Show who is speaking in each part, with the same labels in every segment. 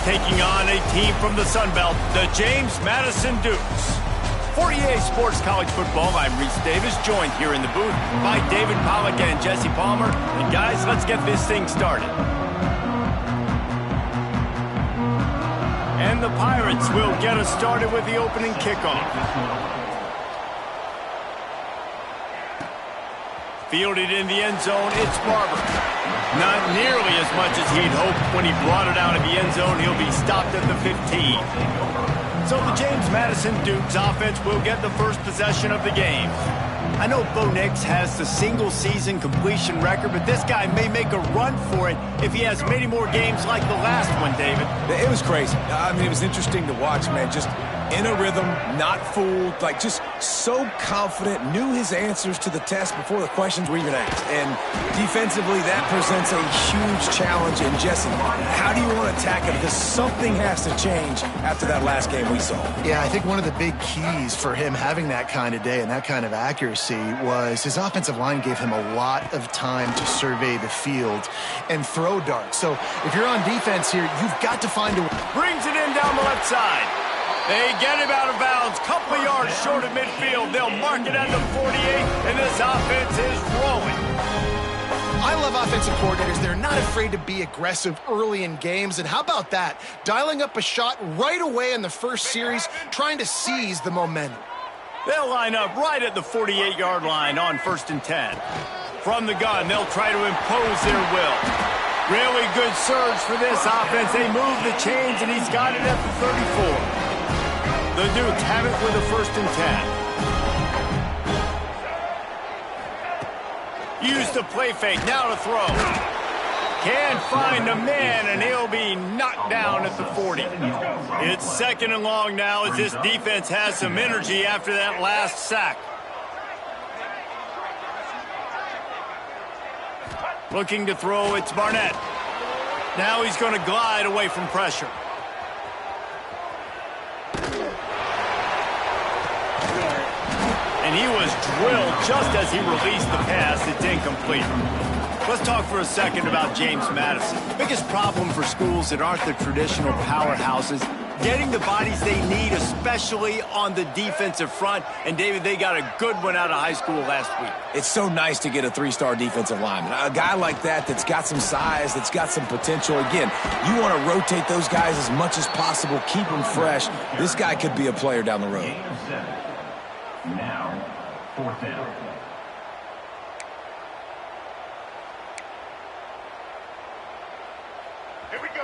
Speaker 1: taking on a team from the Sun Belt, the James Madison Dukes. For EA Sports College Football, I'm Reese Davis, joined here in the booth by David Pollack and Jesse Palmer. And guys, let's get this thing started. And the Pirates will get us started with the opening kickoff. Fielded in the end zone, it's Barber. Not nearly as much as he'd hoped when he brought it out of the end zone. He'll be stopped at the 15. So the James Madison Dukes offense will get the first possession of the game. I know Bo Nix has the single-season completion record, but this guy may make a run for it if he has many more games like the last one, David.
Speaker 2: It was crazy. I mean, it was interesting to watch, man. Just in a rhythm, not fooled, like just so confident, knew his answers to the test before the questions were even asked. And defensively, that presents a huge challenge. And Jesse, how do you want to attack it? Because something has to change after that last game we saw.
Speaker 3: Yeah, I think one of the big keys for him having that kind of day and that kind of accuracy was his offensive line gave him a lot of time to survey the field and throw darts. So if you're on defense here, you've got to find a way.
Speaker 1: Brings it in down the left side. They get him out of bounds, couple yards short of midfield. They'll mark it at the 48, and this offense is rolling.
Speaker 3: I love offensive coordinators. They're not afraid to be aggressive early in games. And how about that? Dialing up a shot right away in the first series, trying to seize the momentum.
Speaker 1: They'll line up right at the 48-yard line on 1st and 10. From the gun, they'll try to impose their will. Really good surge for this offense. They move the chains, and he's got it at the 34. The Dukes have it with a 1st and 10. Use the play fake, now to throw. Can't find a man, and he'll be knocked down at the 40. It's 2nd and long now as this defense has some energy after that last sack. Looking to throw, it's Barnett. Now he's going to glide away from pressure. And he was drilled just as he released the pass. It's incomplete. Let's talk for a second about James Madison. Biggest problem for schools that aren't the traditional powerhouses, getting the bodies they need, especially on the defensive front. And, David, they got a good one out of high school last week.
Speaker 2: It's so nice to get a 3-star defensive lineman. A guy like that's got some size, that's got some potential. Again, you want to rotate those guys as much as possible, keep them fresh. This guy could be a player down the road.
Speaker 4: Now, 4th down.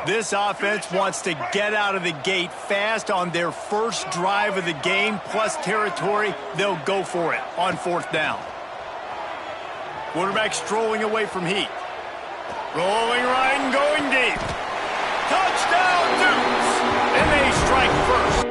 Speaker 1: This offense wants to get out of the gate fast on their first drive of the game, plus territory. They'll go for it on 4th down. Quarterback strolling away from heat. Rolling right and going deep. Touchdown, Dukes! And they strike first.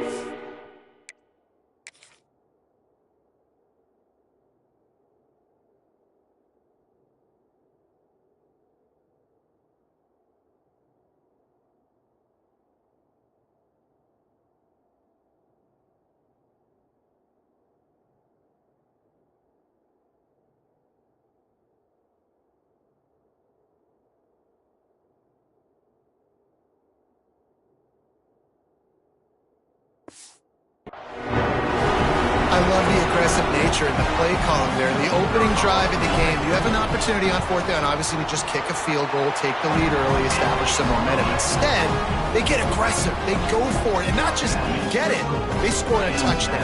Speaker 3: I love the aggressive nature in the play column there. The opening drive of the game, you have an opportunity on 4th down, obviously, to just kick a field goal, take the lead early, establish some momentum. Instead, they get aggressive. They go for it, and not just get it, they score a touchdown.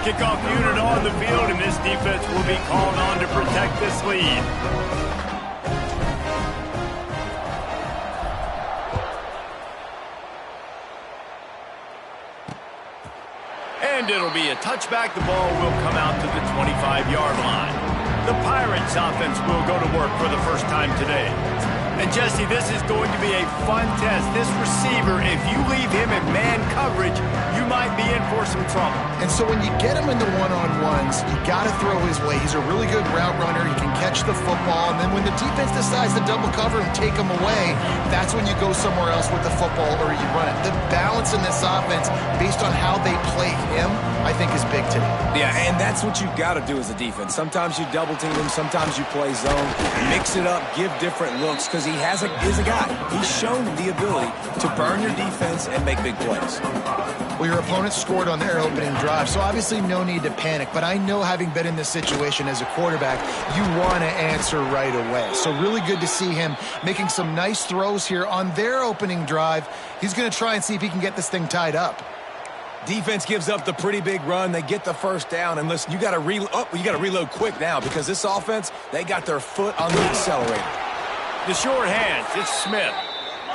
Speaker 1: Kickoff unit on the field, and this defense will be called on to protect this lead. And it'll be a touchback. The ball will come out to the 25-yard line. The Pirates offense will go to work for the first time today. And Jesse, this is going to be a fun test. This receiver, if you leave him in man coverage, you might be in for some trouble.
Speaker 3: And so when you get him in the one-on-ones, you got to throw his way. He's a really good route runner. He can catch the football. And then when the defense decides to double cover and take him away, that's when you go somewhere else with the football or you run it. The balance in this offense, based on how they play him, I think is big today.
Speaker 2: Yeah, and that's what you've got to do as a defense. Sometimes you double team him, sometimes you play zone, mix it up, give different looks, because he is a guy. He's shown the ability to burn your defense and make big plays.
Speaker 3: Well, your opponent scored on their opening drive, so obviously no need to panic. But I know, having been in this situation as a quarterback, you want to answer right away. So really good to see him making some nice throws here on their opening drive. He's going to try and see if he can get this thing tied up.
Speaker 2: Defense gives up the pretty big run. They get the first down. And listen, you got to reload quick now, because this offense, they got their foot on the accelerator.
Speaker 1: The short hands, it's Smith.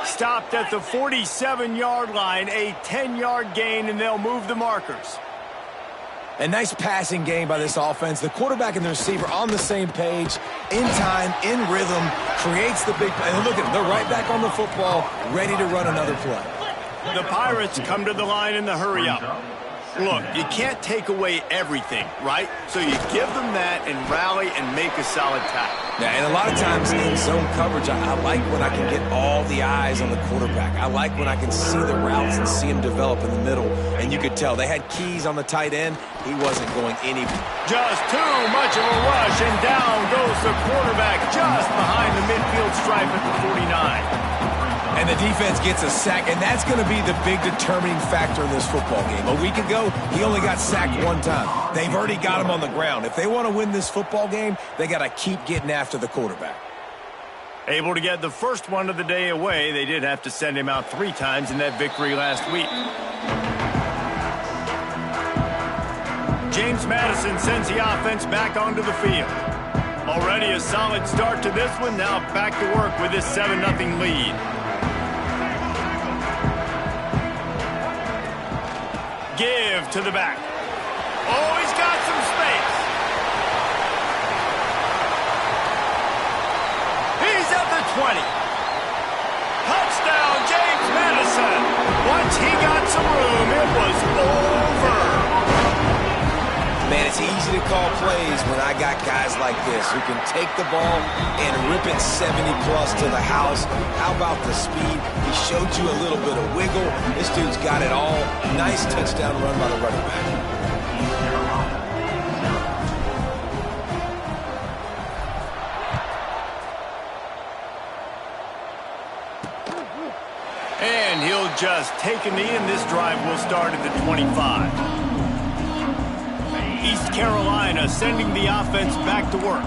Speaker 1: Stopped at the 47-yard line, a 10-yard gain, and they'll move the markers.
Speaker 2: A nice passing game by this offense. The quarterback and the receiver on the same page, in time, in rhythm, creates the big play. And look at them, they're right back on the football, ready to run another play.
Speaker 1: The Pirates come to the line in the hurry-up. Look, you can't take away everything, right? So you give them that and rally and make a solid tackle.
Speaker 2: Yeah, and a lot of times in zone coverage, I like when I can get all the eyes on the quarterback. I like when I can see the routes and see him develop in the middle. And you could tell they had keys on the tight end. He wasn't going anywhere.
Speaker 1: Just too much of a rush, and down goes the quarterback just behind the midfield stripe at the 49.
Speaker 2: And the defense gets a sack, and that's going to be the big determining factor in this football game. A week ago, he only got sacked one time. They've already got him on the ground. If they want to win this football game, they got to keep getting after the quarterback.
Speaker 1: Able to get the first one of the day away. They did have to send him out 3 times in that victory last week. James Madison sends the offense back onto the field. Already a solid start to this one. Now back to work with this 7-0 lead. Give to the back. Oh, he's got some space. He's at the 20. Touchdown, James Madison. Once he got some room, it was over.
Speaker 2: Man, it's easy to call plays when I got guys like this who can take the ball and rip it 70-plus to the house. How about the speed? He showed you a little bit of wiggle. This dude's got it all. Nice touchdown run by the running back.
Speaker 1: And he'll just take a knee, and this drive will start at the 25. East Carolina sending the offense back to work.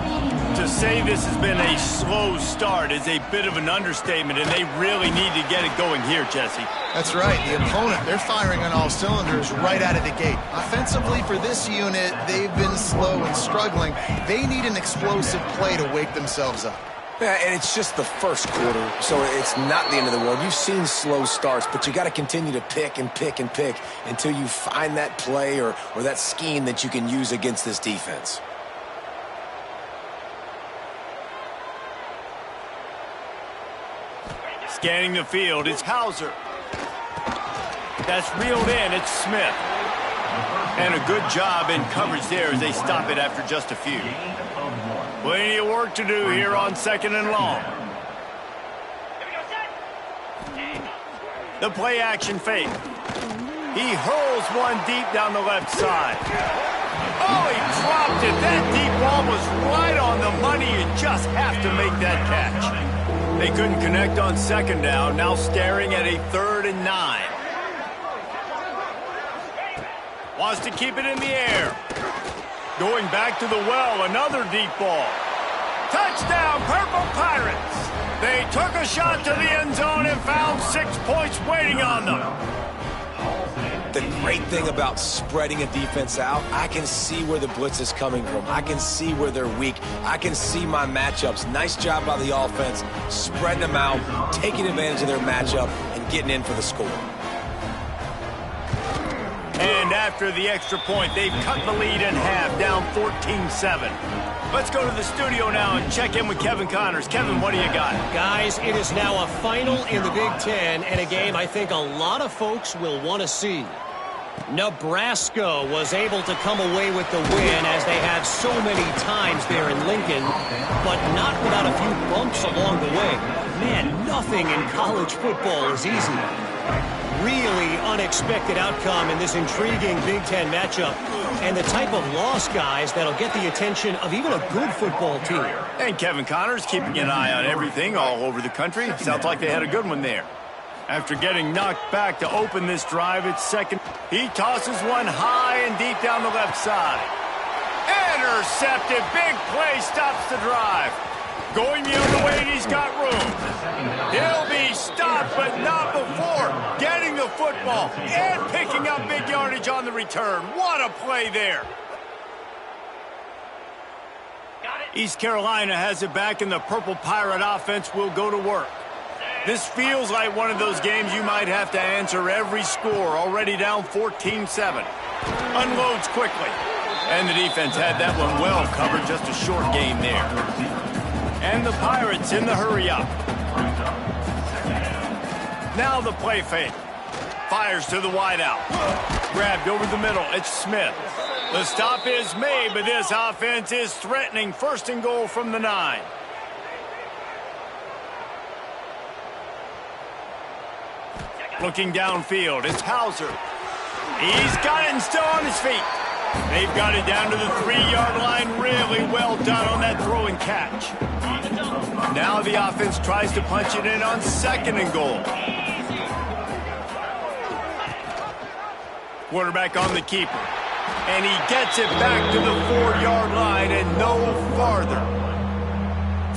Speaker 1: To say this has been a slow start is a bit of an understatement, and they really need to get it going here, Jesse.
Speaker 3: That's right. The opponent, they're firing on all cylinders right out of the gate. Offensively, for this unit, they've been slow and struggling. They need an explosive play to wake themselves up.
Speaker 2: Yeah, and it's just the first quarter, so it's not the end of the world. You've seen slow starts, but you got to continue to pick and pick and pick until you find that play or that scheme that you can use against this defense.
Speaker 1: Scanning the field, it's Hauser. That's reeled in, it's Smith. And a good job in coverage there as they stop it after just a few. Plenty of work to do here on 2nd and long. The play action fake. He hurls one deep down the left side. Oh, he dropped it. That deep ball was right on the money. You just have to make that catch. They couldn't connect on 2nd down. Now staring at a 3rd and 9. Wants to keep it in the air. Going back to the well, another deep ball. Touchdown, Purple Pirates. They took a shot to the end zone and found 6 points waiting on them.
Speaker 2: The great thing about spreading a defense out, I can see where the blitz is coming from. I can see where they're weak. I can see my matchups. Nice job by the offense, spreading them out, taking advantage of their matchup, and getting in for the score.
Speaker 1: And after the extra point, they've cut the lead in half, down 14-7. Let's go to the studio now and check in with Kevin Connors. Kevin, what do you got?
Speaker 5: Guys, it is now a final in the Big Ten, and a game I think a lot of folks will want to see. Nebraska was able to come away with the win, as they have so many times there in Lincoln, but not without a few bumps along the way. Man, nothing in college football is easy. Really unexpected outcome in this intriguing Big Ten matchup, and the type of loss, guys, that'll get the attention of even a good football team.
Speaker 1: And Kevin Connors keeping an eye on everything all over the country. Sounds like they had a good one there. After getting knocked back to open this drive, it's second. He tosses one high and deep down the left side. Intercepted. Big play stops the drive. Going the other way, and he's got room. He'll be stopped, but not before getting the football and picking up big yardage on the return. What a play there. East Carolina has it back, and the Purple Pirate offense will go to work. This feels like one of those games you might have to answer every score. Already down 14-7. Unloads quickly. And the defense had that one well covered. Just a short game there. And the Pirates in the hurry up. Now the play fake. Fires to the wideout. Grabbed over the middle. It's Smith. The stop is made, but this offense is threatening. First and goal from the 9. Looking downfield, it's Hauser. He's got it and still on his feet. They've got it down to the 3-yard line. Really well done on that throw and catch. Now the offense tries to punch it in on second and goal. Quarterback on the keeper. And he gets it back to the 4-yard line and no farther.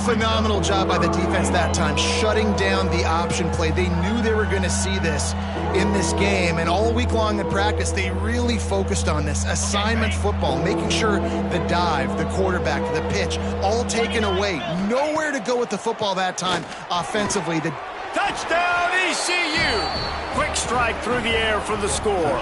Speaker 3: Phenomenal job by the defense that time, shutting down the option play. They knew they were going to see this in this game, and all week long in practice, they really focused on this assignment football, making sure the dive, the quarterback, the pitch, all taken away. Nowhere to go with the football that time offensively. The
Speaker 1: touchdown ECU! Quick strike through the air for the score.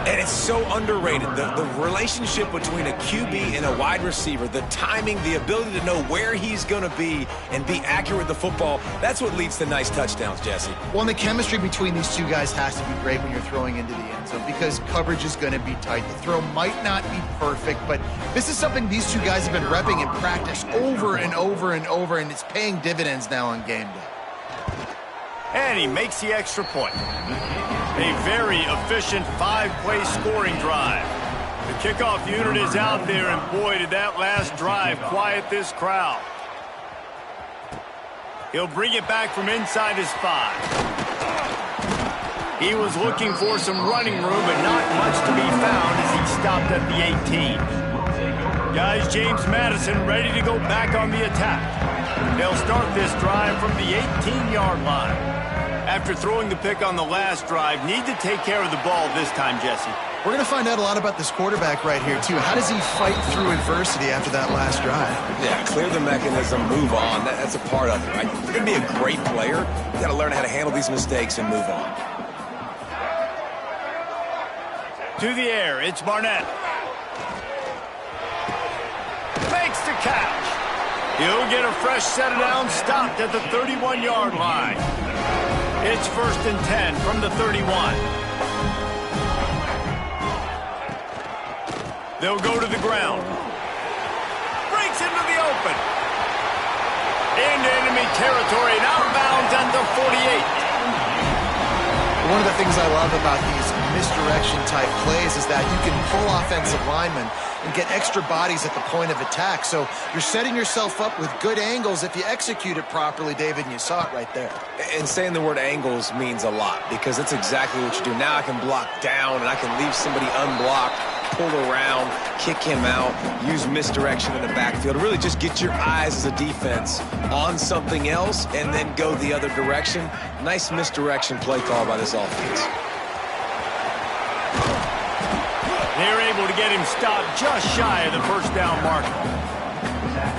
Speaker 2: And it's so underrated, the relationship between a QB and a wide receiver, the timing, the ability to know where he's going to be and be accurate with the football, that's what leads to nice touchdowns, Jesse.
Speaker 3: Well, and the chemistry between these two guys has to be great when you're throwing into the end zone, because coverage is going to be tight. The throw might not be perfect, but this is something these two guys have been repping in practice over and over and over, and it's paying dividends now on game day.
Speaker 1: And he makes the extra point. A very efficient 5-play scoring drive. The kickoff unit is out there, and boy, did that last drive quiet this crowd. He'll bring it back from inside his 5. He was looking for some running room, but not much to be found as he stopped at the 18. Guys, James Madison ready to go back on the attack. They'll start this drive from the 18-yard line. After throwing the pick on the last drive, need to take care of the ball this time, Jesse.
Speaker 3: We're going to find out a lot about this quarterback right here, too. How does he fight through adversity after that last drive?
Speaker 2: Yeah, clear the mechanism, move on. That's a part of it, right? If you're going to be a great player, you got to learn how to handle these mistakes and move on.
Speaker 1: To the air, it's Barnett. Makes the catch. He'll get a fresh set of downs, stopped at the 31-yard line. It's 1st and 10 from the 31. They'll go to the ground. Breaks into the open. Into enemy territory and outbounds at the 48.
Speaker 3: One of the things I love about these misdirection-type plays is that you can pull offensive linemen and get extra bodies at the point of attack. So you're setting yourself up with good angles if you execute it properly, David, and you saw it right there.
Speaker 2: And saying the word angles means a lot, because that's exactly what you do. Now I can block down, and I can leave somebody unblocked, pull around, kick him out, use misdirection in the backfield. Really just get your eyes as a defense on something else and then go the other direction. Nice misdirection play call by this offense.
Speaker 1: They're able to get him stopped just shy of the first down marker.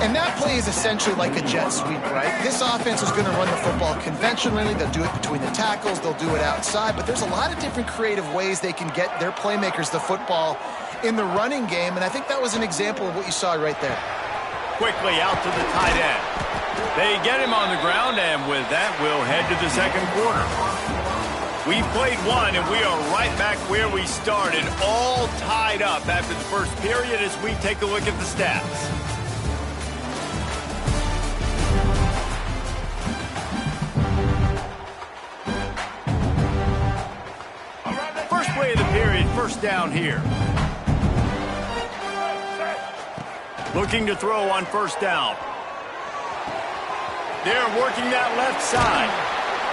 Speaker 3: And that play is essentially like a jet sweep, right? This offense is going to run the football conventionally. They'll do it between the tackles. They'll do it outside. But there's a lot of different creative ways they can get their playmakers the football in the running game, and I think that was an example of what you saw right there.
Speaker 1: Quickly out to the tight end. They get him on the ground, and with that, we'll head to the second quarter. We played one, and we are right back where we started, all tied up after the first period as we take a look at the stats. First play of the period, first down here. Looking to throw on first down. They're working that left side.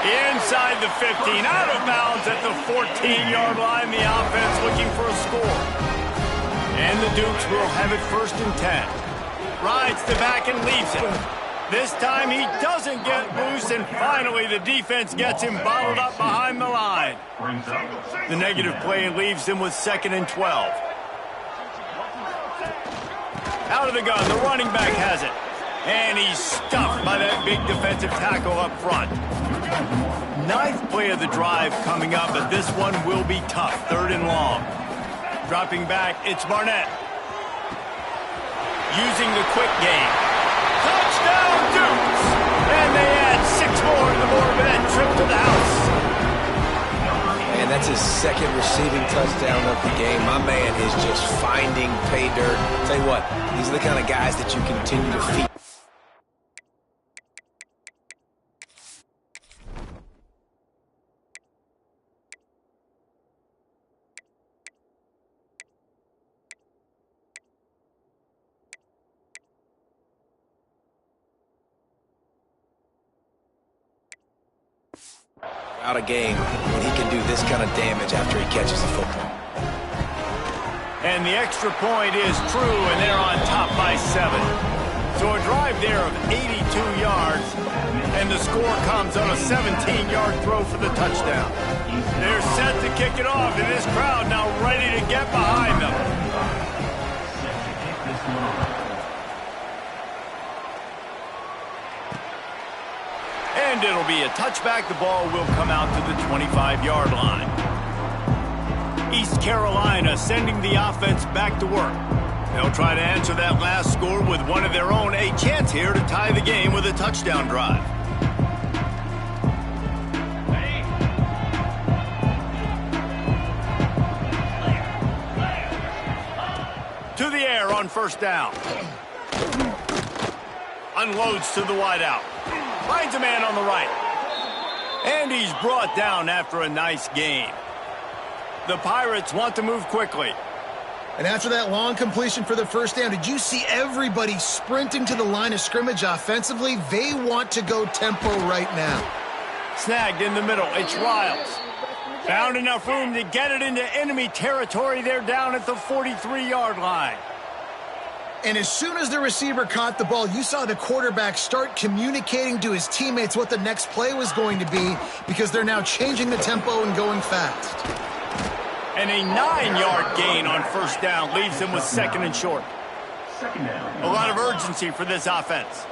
Speaker 1: Inside the 15, out of bounds at the 14-yard line. The offense looking for a score. And the Dukes will have it 1st and 10. Rides the back and leaves it. This time he doesn't get loose, and finally the defense gets him bottled up behind the line. The negative play leaves him with 2nd and 12. Out of the gun, the running back has it. And he's stuffed by that big defensive tackle up front. 9th play of the drive coming up, but this one will be tough. 3rd and long. Dropping back, it's Barnett. Using the quick game. Touchdown, Dukes! And they add 6 more to the board with that trip to the house.
Speaker 2: And that's his 2nd receiving touchdown of the game. My man is just finding pay dirt. Tell you what, these are the kind of guys that you continue to feed. Out of game when he can do this kind of damage after he catches the football.
Speaker 1: And the extra point is true, and they're on top by 7. So a drive there of 82 yards, and the score comes on a 17-yard throw for the touchdown. They're set to kick it off, and this crowd now ready to get behind them. And it'll be a touchback. The ball will come out to the 25-yard line. East Carolina sending the offense back to work. They'll try to answer that last score with one of their own. A chance here to tie the game with a touchdown drive. To the air on first down. Unloads to the wideout. Finds a man on the right. And he's brought down after a nice gain. The Pirates want to move quickly.
Speaker 3: And after that long completion for the first down, did you see everybody sprinting to the line of scrimmage offensively? They want to go tempo right now.
Speaker 1: Snagged in the middle. It's Riles. Found enough room to get it into enemy territory. They're down at the 43-yard line.
Speaker 3: And as soon as the receiver caught the ball, you saw the quarterback start communicating to his teammates what the next play was going to be, because they're now changing the tempo and going fast.
Speaker 1: And a 9-yard gain on first down leaves them with 2nd and short. A lot of urgency for this offense.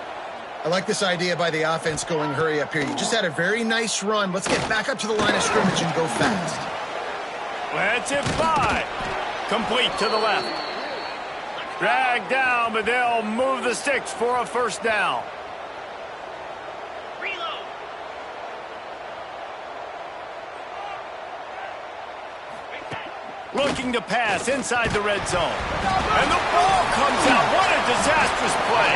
Speaker 3: I like this idea by the offense going hurry up here. You just had a very nice run. Let's get back up to the line of scrimmage and go fast.
Speaker 1: Let's hit 5. Complete to the left. Dragged down, but they'll move the sticks for a first down. Reload. Looking to pass inside the red zone. And the ball comes out. What a disastrous play.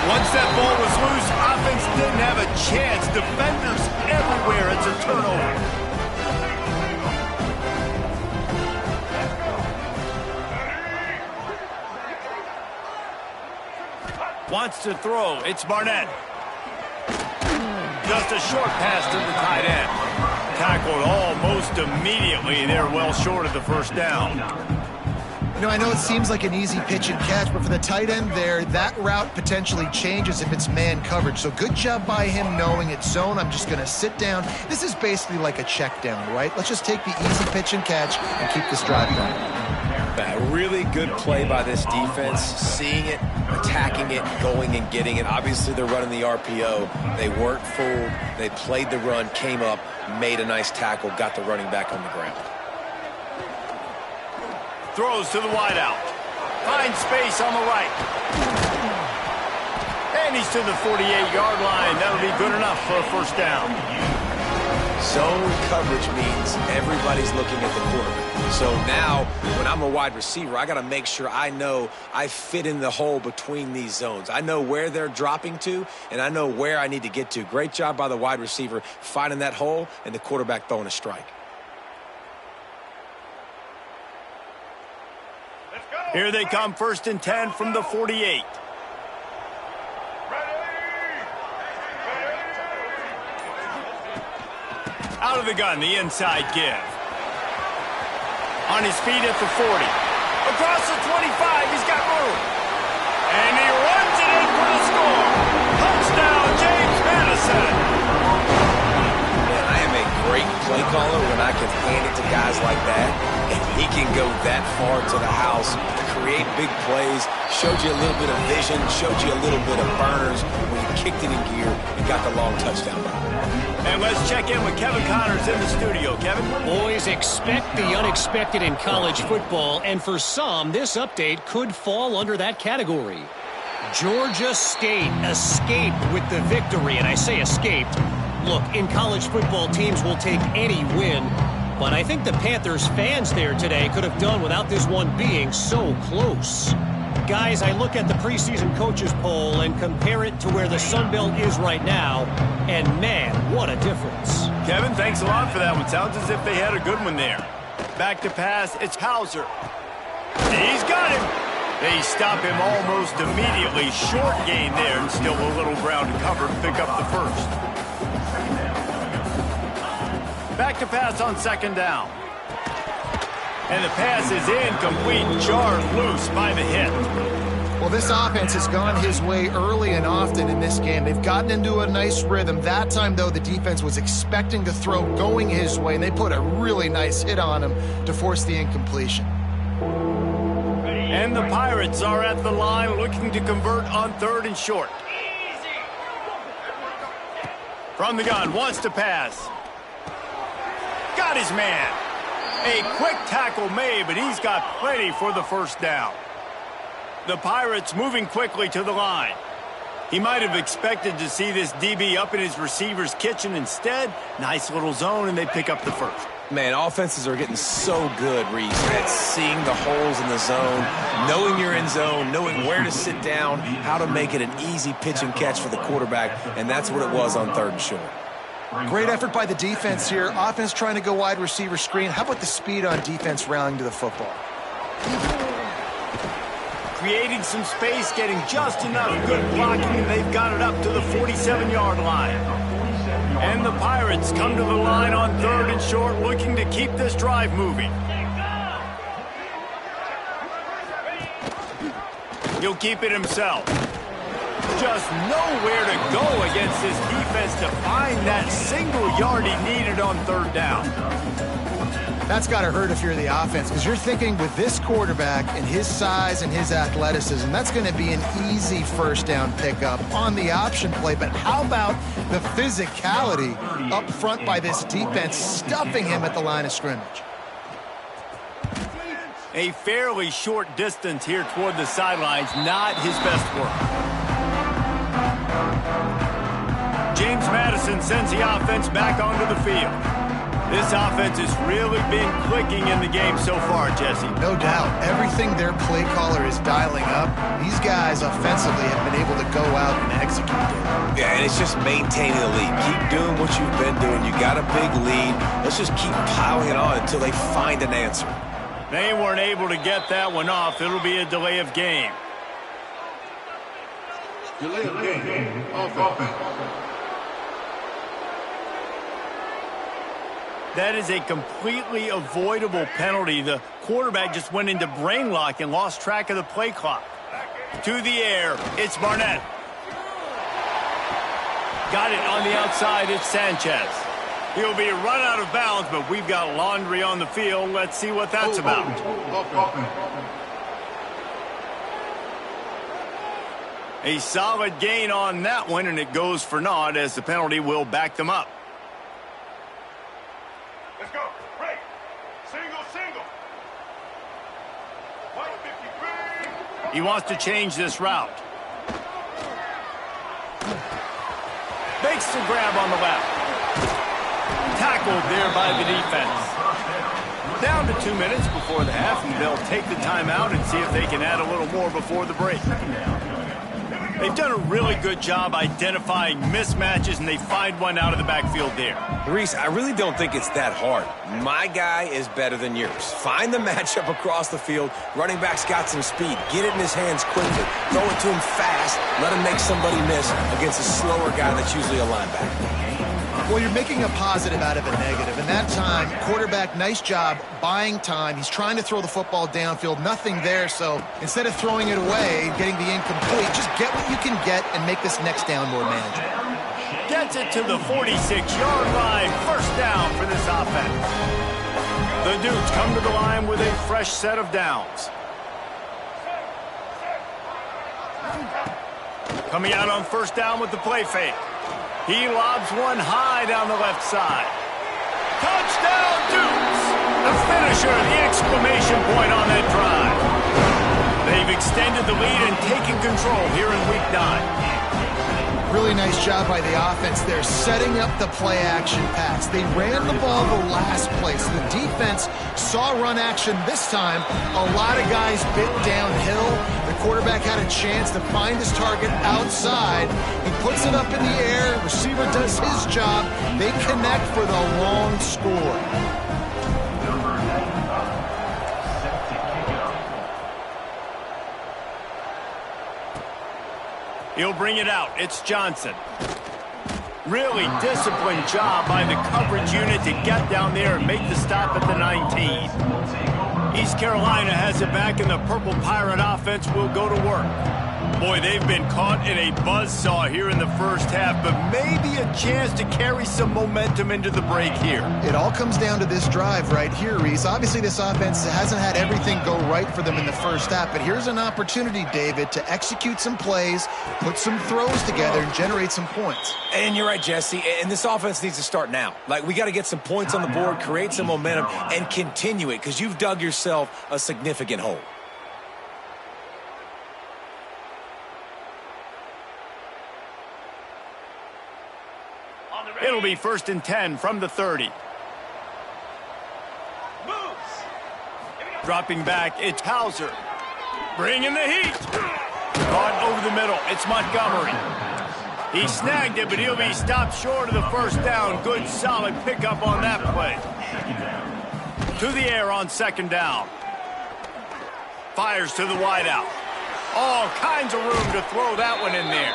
Speaker 1: Once that ball was loose, offense didn't have a chance. Defenders everywhere. It's a turnover. Wants to throw. It's Barnett. Just a short pass to the tight end. Tackled almost immediately. They're well short of the first down.
Speaker 3: You know, I know it seems like an easy pitch and catch, but for the tight end there, that route potentially changes if it's man coverage. So good job by him knowing it's zone. I'm just going to sit down. This is basically like a check down, right? Let's just take the easy pitch and catch and keep this drive going.
Speaker 2: A really good play by this defense, seeing it, attacking it, going and getting it. Obviously, they're running the RPO. They weren't fooled. They played the run, came up, made a nice tackle, got the running back on the ground.
Speaker 1: Throws to the wideout. Finds space on the right. And he's to the 48-yard line. That'll be good enough for a first down.
Speaker 2: Zone coverage means everybody's looking at the quarterback. So now, when I'm a wide receiver, I got to make sure I know I fit in the hole between these zones. I know where they're dropping to, and I know where I need to get to. Great job by the wide receiver finding that hole and the quarterback throwing a strike.
Speaker 1: Here they come, 1st and 10 from the 48. Out of the gun, the inside give. On his feet at the 40. Across the 25, he's got room. And he runs it in for the score. Touchdown, James Madison.
Speaker 2: Man, I am a great play caller when I can hand it to guys like that. And he can go that far to the house, create big plays, showed you a little bit of vision, showed you a little bit of burners when he kicked it in gear and got the long touchdown run.
Speaker 1: And let's check in with Kevin Connors in the studio. Kevin?
Speaker 5: Boys, expect the unexpected in college football, and for some, this update could fall under that category. Georgia State escaped with the victory, and I say escaped. Look, in college football, teams will take any win, but I think the Panthers fans there today could have done without this one being so close. Guys, I look at the preseason coaches poll and compare it to where the Sun Belt is right now, and man, what a difference.
Speaker 1: Kevin, thanks a lot for that one. Sounds as if they had a good one there. Back to pass, it's Hauser. He's got him. They stop him almost immediately. Short gain there, and still a little ground to cover to pick up the first. Back to pass on 2nd down. And the pass is incomplete, jarred loose by the hit.
Speaker 3: Well, this offense has gone his way early and often in this game. They've gotten into a nice rhythm. That time, though, the defense was expecting to throw going his way, and they put a really nice hit on him to force the incompletion.
Speaker 1: And the Pirates are at the line looking to convert on 3rd and short. From the gun, wants to pass. Got his man. A quick tackle made, but he's got plenty for the first down. The Pirates moving quickly to the line. He might have expected to see this DB up in his receiver's kitchen. Instead, nice little zone, and they pick up the first.
Speaker 2: Man, offenses are getting so good, Reese, at seeing the holes in the zone, knowing you're in zone, knowing where to sit down, how to make it an easy pitch and catch for the quarterback, and that's what it was on 3rd and short.
Speaker 3: Great effort by the defense here. Offense trying to go wide receiver screen. How about the speed on defense rallying to the football?
Speaker 1: Creating some space, getting just enough good blocking, and they've got it up to the 47-yard line. And the Pirates come to the line on 3rd and short, looking to keep this drive moving. He'll keep it himself. Just nowhere to go against this defense to find that single yard he needed on 3rd down.
Speaker 3: That's got to hurt if you're the offense, because you're thinking with this quarterback and his size and his athleticism, that's going to be an easy first down pickup on the option play. But how about the physicality up front by this defense, stuffing him at the line of scrimmage?
Speaker 1: A fairly short distance here toward the sidelines, not his best work. James Madison sends the offense back onto the field. This offense has really been clicking in the game so far, Jesse.
Speaker 3: No doubt. Everything their play caller is dialing up, these guys offensively have been able to go out and execute it.
Speaker 2: Yeah, and it's just maintaining the lead. Keep doing what you've been doing. You got a big lead. Let's just keep piling it on until they find an answer.
Speaker 1: They weren't able to get that one off. It'll be a delay of game.
Speaker 6: Delay of game. Offense.
Speaker 1: That is a completely avoidable penalty. The quarterback just went into brain lock and lost track of the play clock. To the air, it's Barnett. Got it on the outside, it's Sanchez. He'll be run out of bounds, but we've got laundry on the field. Let's see what that's about. A solid gain on that one, and it goes for naught as the penalty will back them up.
Speaker 6: Let's go. Break. Single.
Speaker 1: He wants to change this route. Makes the grab on the left. Tackled there by the defense. Down to 2 minutes before the half, and they'll take the timeout and see if they can add a little more before the break. They've done a really good job identifying mismatches, and they find one out of the backfield there.
Speaker 2: Reese, I really don't think it's that hard. My guy is better than yours. Find the matchup across the field. Running back's got some speed. Get it in his hands quickly. Throw it to him fast. Let him make somebody miss against a slower guy that's usually a linebacker.
Speaker 3: Well, you're making a positive out of a negative. In that time, quarterback, nice job buying time. He's trying to throw the football downfield. Nothing there, so instead of throwing it away, getting the incomplete, just get what you can get and make this next down more manageable.
Speaker 1: Gets it to the 46-yard line. First down for this offense. The Dudes come to the line with a fresh set of downs. Coming out on first down with the play fake. He lobs one high down the left side. Touchdown, Dudes! The finisher, the exclamation point on that drive. They've extended the lead and taken control here in Week 9.
Speaker 3: Really nice job by the offense there, setting up the play-action pass. They ran the ball the last play, so the defense saw run action this time. A lot of guys bit downhill. The quarterback had a chance to find his target outside. He puts it up in the air. Receiver does his job. They connect for the long score.
Speaker 1: He'll bring it out. It's Johnson. Really disciplined job by the coverage unit to get down there and make the stop at the 19. East Carolina has it back, and the Purple Pirate offense will go to work. Boy, they've been caught in a buzzsaw here in the first half, but maybe a chance to carry some momentum into the break here.
Speaker 3: It all comes down to this drive right here, Reese. Obviously, this offense hasn't had everything go right for them in the first half, but here's an opportunity, David, to execute some plays, put some throws together, and generate some points.
Speaker 2: And you're right, Jesse, and this offense needs to start now. Like, we got to get some points on the board, create some momentum, and continue it, because you've dug yourself a significant hole.
Speaker 1: It'll be 1st and 10 from the 30. Dropping back, it's Hauser. Bringing the heat. Caught over the middle, it's Montgomery. He snagged it, but he'll be stopped short of the first down. Good, solid pickup on that play. To the air on 2nd down. Fires to the wideout. All kinds of room to throw that one in there.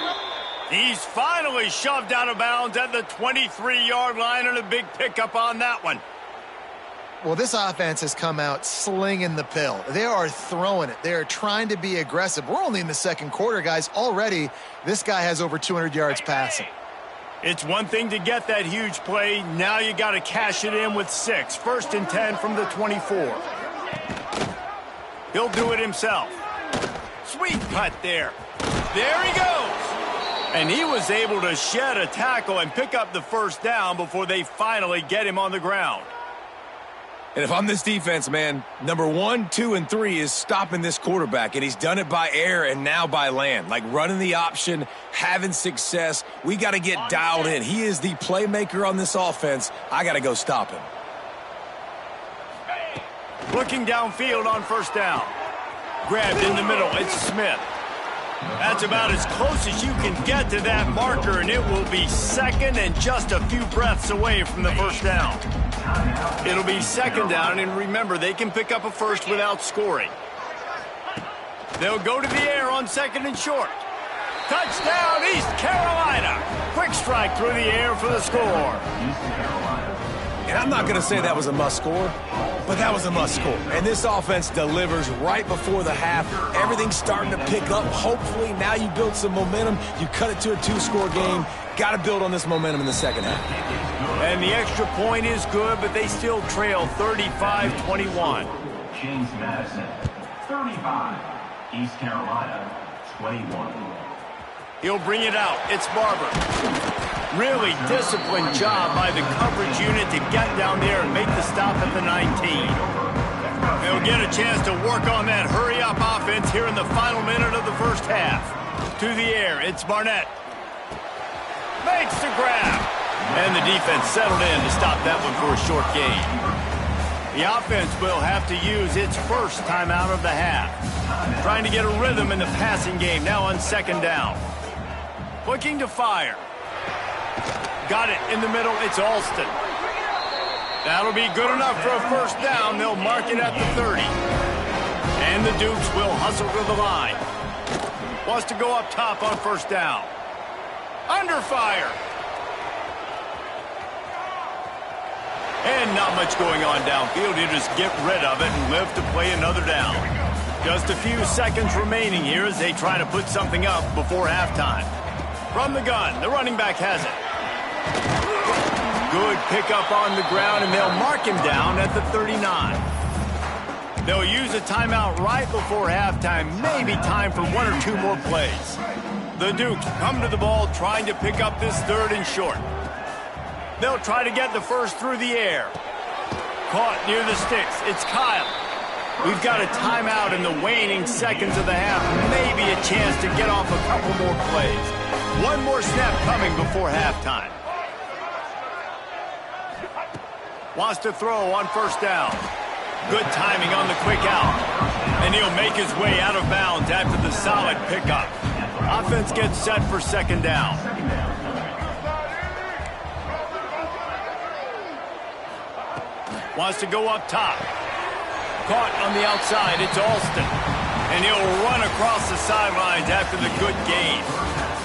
Speaker 1: He's finally shoved out of bounds at the 23-yard line, and a big pickup on that one.
Speaker 3: Well, this offense has come out slinging the pill. They are throwing it. They are trying to be aggressive. We're only in the second quarter, guys. Already, this guy has over 200 yards passing.
Speaker 1: It's one thing to get that huge play. Now you got to cash it in with 6. 1st and 10 from the 24. He'll do it himself. Sweet cut there. There he goes. And he was able to shed a tackle and pick up the first down before they finally get him on the ground.
Speaker 2: And if I'm this defense, man, number 1, 2, and 3 is stopping this quarterback, and he's done it by air and now by land. Like running the option, having success. We got to get dialed in. He is the playmaker on this offense. I got to go stop him.
Speaker 1: Looking downfield on first down. Grabbed in the middle, it's Smith. That's about as close as you can get to that marker, and it will be 2nd and just a few breaths away from the first down. It'll be 2nd down, and remember, they can pick up a first without scoring. They'll go to the air on 2nd and short. Touchdown, East Carolina. Quick strike through the air for the score.
Speaker 2: And I'm not going to say that was a must score, but that was a must score. And this offense delivers right before the half. Everything's starting to pick up. Hopefully now you build some momentum. You cut it to a 2-score game. Got to build on this momentum in the second half.
Speaker 1: And the extra point is good, but they still trail 35-21.
Speaker 4: James Madison, 35. East Carolina, 21.
Speaker 1: He'll bring it out. It's Barber. Really disciplined job by the coverage unit to get down there and make the stop at the 19. They'll get a chance to work on that hurry-up offense here in the final minute of the first half. To the air, it's Barnett. Makes the grab. And the defense settled in to stop that one for a short gain. The offense will have to use its first timeout of the half. Trying to get a rhythm in the passing game now on second down. Looking to fire. Got it in the middle. It's Alston. That'll be good enough for a first down. They'll mark it at the 30. And the Dukes will hustle to the line. Wants to go up top on first down. Under fire. And not much going on downfield. You just get rid of it and live to play another down. Just a few seconds remaining here as they try to put something up before halftime. From the gun, the running back has it. Good pickup on the ground, and they'll mark him down at the 39. They'll use a timeout right before halftime. Maybe time for one or two more plays. The Dukes come to the ball trying to pick up this third and short. They'll try to get the first through the air. Caught near the sticks. It's Kyle. We've got a timeout in the waning seconds of the half. Maybe a chance to get off a couple more plays. One more snap coming before halftime. Wants to throw on first down. Good timing on the quick out. And he'll make his way out of bounds after the solid pickup. Offense gets set for second down. Wants to go up top. Caught on the outside. It's Alston. And he'll run across the sidelines after the good gain.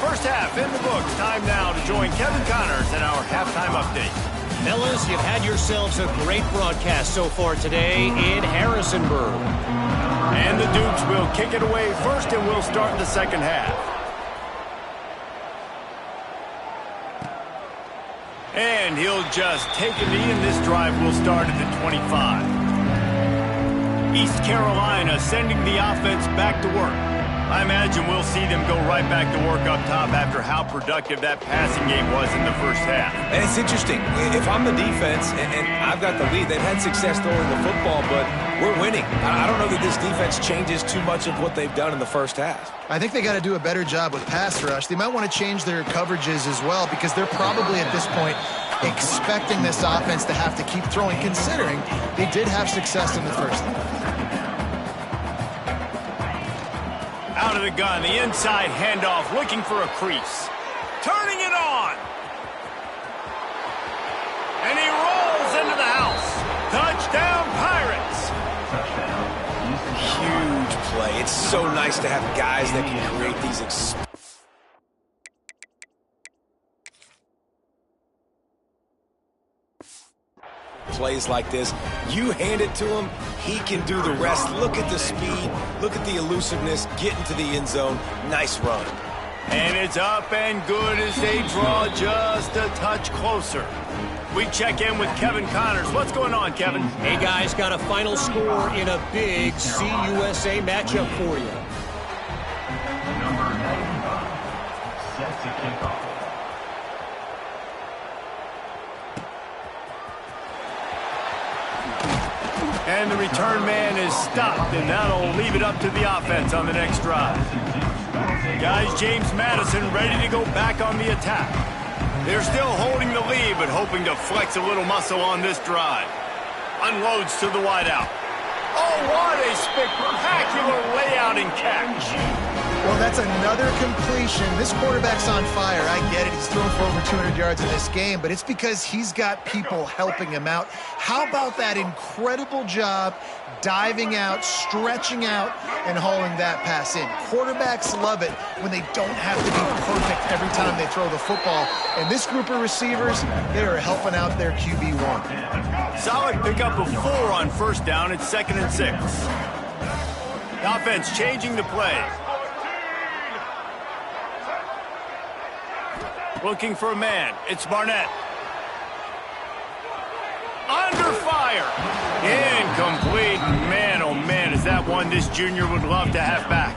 Speaker 1: First half in the books. Time now to join Kevin Connors in our halftime update.
Speaker 5: Fellas, you've had yourselves a great broadcast so far today in Harrisonburg.
Speaker 1: And the Dukes will kick it away first, and we'll start the second half. And he'll just take a knee, and this drive will start at the 25. East Carolina sending the offense back to work. I imagine we'll see them go right back to work up top after how productive that passing game was in the first half.
Speaker 2: And it's interesting. If I'm the defense and I've got the lead, they've had success throwing the football, but we're winning. I don't know that this defense changes too much of what they've done in the first half.
Speaker 3: I think they got to do a better job with pass rush. They might want to change their coverages as well because they're probably at this point expecting this offense to have to keep throwing, considering they did have success in the first half.
Speaker 1: Out of the gun, the inside handoff, looking for a crease. Turning it on. And he rolls into the house. Touchdown, Pirates.
Speaker 2: Huge play. It's so nice to have guys that can create these plays like this. You hand it to him, he can do the rest. Look at the speed, look at the elusiveness, get into the end zone. Nice run.
Speaker 1: And it's up and good as they draw just a touch closer. We check in with Kevin Connors. What's going on, Kevin?
Speaker 5: Hey, guys, got a final score in a big CUSA matchup for you.
Speaker 4: Number 95, set to kick off.
Speaker 1: And the return man is stopped, and that'll leave it up to the offense on the next drive. Guys, James Madison ready to go back on the attack. They're still holding the lead, but hoping to flex a little muscle on this drive. Unloads to the wideout. Oh, what a spectacular layout and catch.
Speaker 3: Well, that's another completion. This quarterback's on fire. I get it. He's thrown for over 200 yards in this game, but it's because he's got people helping him out. How about that incredible job diving out, stretching out, and hauling that pass in? Quarterbacks love it when they don't have to be perfect every time they throw the football. And this group of receivers, they are helping out their QB1.
Speaker 1: Solid pickup of 4 on first down. It's 2nd and 6. The offense changing the play. Looking for a man. It's Barnett. Under fire. Incomplete. Man, oh man, is that one this junior would love to have back.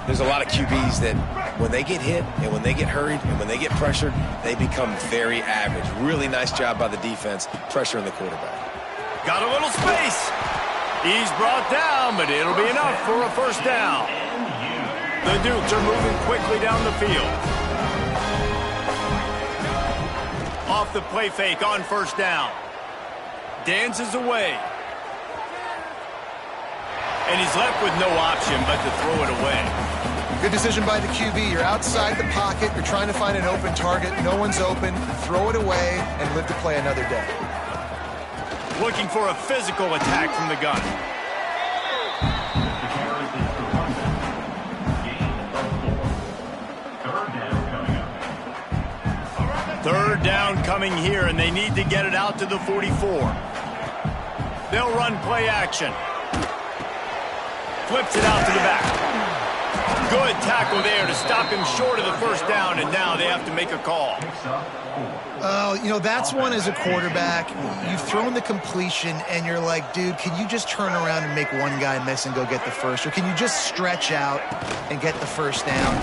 Speaker 2: There's a lot of QBs that when they get hit and when they get hurried and when they get pressured, they become very average. Really nice job by the defense pressuring the quarterback.
Speaker 1: Got a little space. He's brought down, but it'll be enough for a first down. The Dukes are moving quickly down the field. Off the play fake on first down. Dances away. And he's left with no option but to throw it away.
Speaker 3: Good decision by the QB. You're outside the pocket. You're trying to find an open target. No one's open. Throw it away and live to play another day.
Speaker 1: Looking for a physical attack from the gun. Third down coming here, and they need to get it out to the 44. They'll run play action. Flips it out to the back. Good tackle there to stop him short of the first down, and now they have to make a call.
Speaker 3: You know, that's one as a quarterback. You've thrown the completion, and you're like, dude, can you just turn around and make one guy miss and go get the first? Or can you just stretch out and get the first down?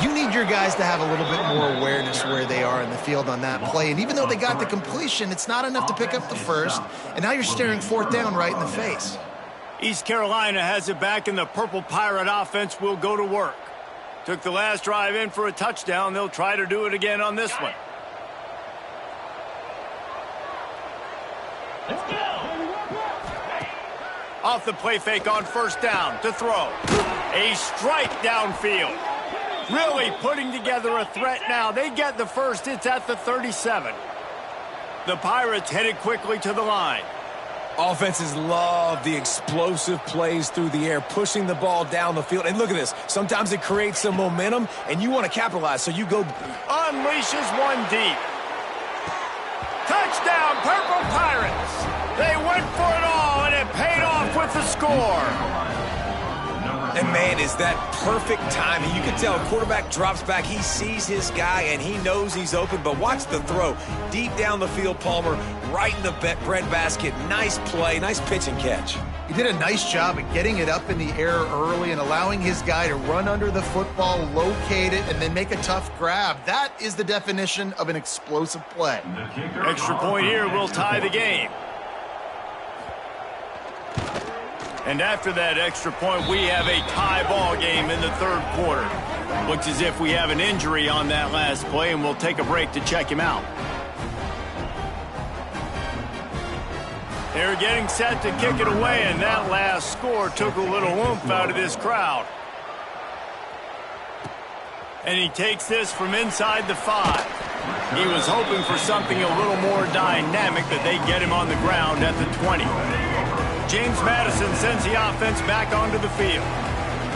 Speaker 3: You need your guys to have a little bit more awareness where they are in the field on that play. And even though they got the completion, it's not enough to pick up the first. And now you're staring fourth down right in the face.
Speaker 1: East Carolina has it back, and the Purple Pirate offense will go to work. Took the last drive in for a touchdown. They'll try to do it again on this one.
Speaker 4: Let's go.
Speaker 1: Off the play fake on first down to throw. A strike downfield. Really putting together a threat now. They get the first. It's at the 37. The Pirates headed quickly to the line.
Speaker 2: Offenses love the explosive plays through the air, pushing the ball down the field. And look at this. Sometimes it creates some momentum, and you want to capitalize, so you go.
Speaker 1: Unleashes one deep. Touchdown, Purple Pirates. They went for it all, and it paid off with the score.
Speaker 2: And, man, is that perfect timing. You can tell a quarterback drops back. He sees his guy, and he knows he's open. But watch the throw. Deep down the field, Palmer, right in the breadbasket. Nice play, nice pitch and catch.
Speaker 3: He did a nice job of getting it up in the air early and allowing his guy to run under the football, locate it, and then make a tough grab. That is the definition of an explosive play.
Speaker 1: Extra point here will tie the game. And after that extra point, we have a tie ball game in the third quarter. Looks as if we have an injury on that last play, and we'll take a break to check him out. They're getting set to kick it away, and that last score took a little oomph out of this crowd. And he takes this from inside the 5. He was hoping for something a little more dynamic, that they get him on the ground at the 20. James Madison sends the offense back onto the field.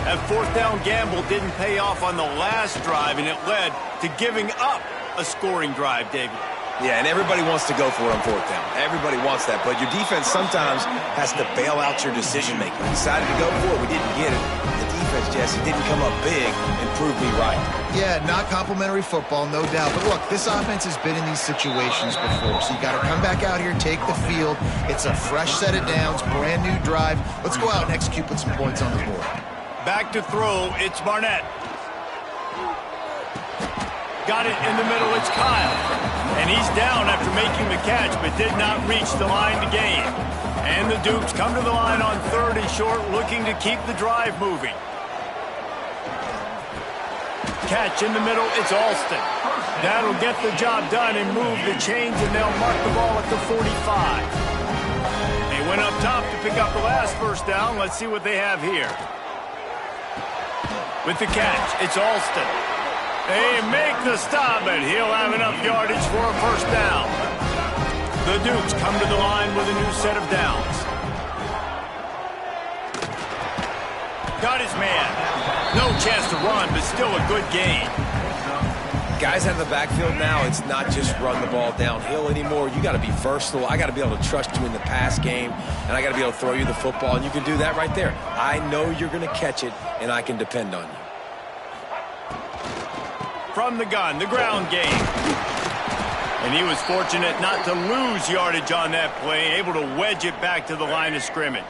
Speaker 1: That fourth down gamble didn't pay off on the last drive, and it led to giving up a scoring drive, David.
Speaker 2: Yeah, and everybody wants to go for it on fourth down. Everybody wants that, but your defense sometimes has to bail out your decision-making. We decided to go for it. We didn't get it. The defense, Jesse, didn't come up big and prove me right.
Speaker 3: Yeah, not complimentary football, no doubt. But look, this offense has been in these situations before, so you got to come back out here, take the field. It's a fresh set of downs, brand new drive. Let's go out and execute, put some points on the board.
Speaker 1: Back to throw, it's Barnett. Got it in the middle, it's Kyle. And he's down after making the catch, but did not reach the line to gain. And the Dukes come to the line on third and short, looking to keep the drive moving. Catch in the middle, it's Alston. That'll get the job done and move the chains, and they'll mark the ball at the 45. They went up top to pick up the last first down. Let's see what they have here. With the catch, it's Alston. They make the stop, and he'll have enough yardage for a first down. The Dukes come to the line with a new set of downs. Got his man. No chance to run, but still a good gain.
Speaker 2: Guys out of the backfield now, it's not just run the ball downhill anymore. You got to be versatile. I got to be able to trust you in the pass game, and I got to be able to throw you the football, and you can do that right there. I know you're going to catch it, and I can depend on you.
Speaker 1: From the gun, the ground game. And he was fortunate not to lose yardage on that play, able to wedge it back to the line of scrimmage.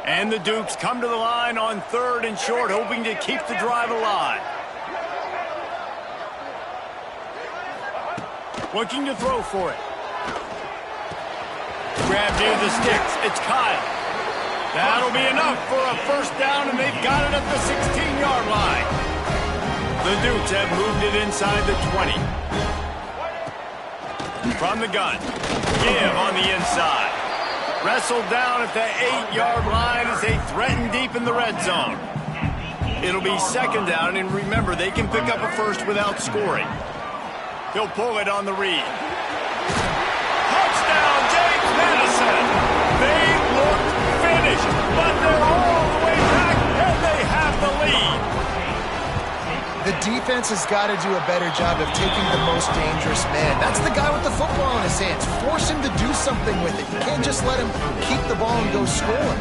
Speaker 1: And the Dukes come to the line on third and short, hoping to keep the drive alive. Looking to throw for it. Grab near the sticks. It's Kyle. That'll be enough for a first down, and they've got it at the 16-yard line. The Dukes have moved it inside the 20. From the gun, give on the inside. Wrestled down at the 8-yard line as they threaten deep in the red zone. It'll be second down, and remember, they can pick up a first without scoring. He'll pull it on the read. Touchdown, James Madison! They look finished, but they're all the way back, and they have the lead.
Speaker 3: The defense has got to do a better job of taking the most dangerous man. That's the guy with the football in his hands. Force him to do something with it. You can't just let him keep the ball and go score.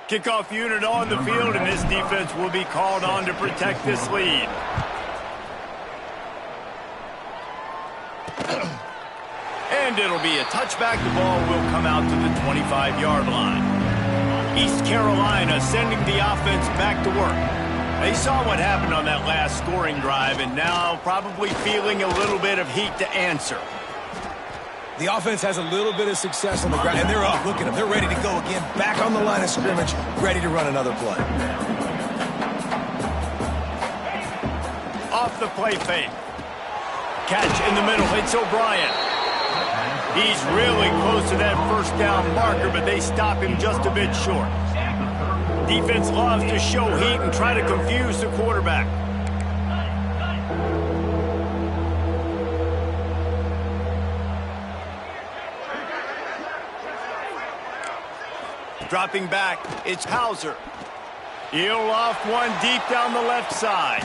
Speaker 1: Kickoff unit on the field, and this defense will be called on to protect this lead. And it'll be a touchback. The ball will come out to the 25-yard line. East Carolina sending the offense back to work. They saw what happened on that last scoring drive, and now probably feeling a little bit of heat to answer.
Speaker 2: The offense has a little bit of success on the ground, and they're up. Look at them. They're ready to go again. Back on the line of scrimmage, ready to run another play.
Speaker 1: Off the play fake. Catch in the middle. It's O'Brien. He's really close to that first down marker, but they stop him just a bit short. Defense loves to show heat and try to confuse the quarterback. Dropping back, it's Hauser. He'll off one deep down the left side.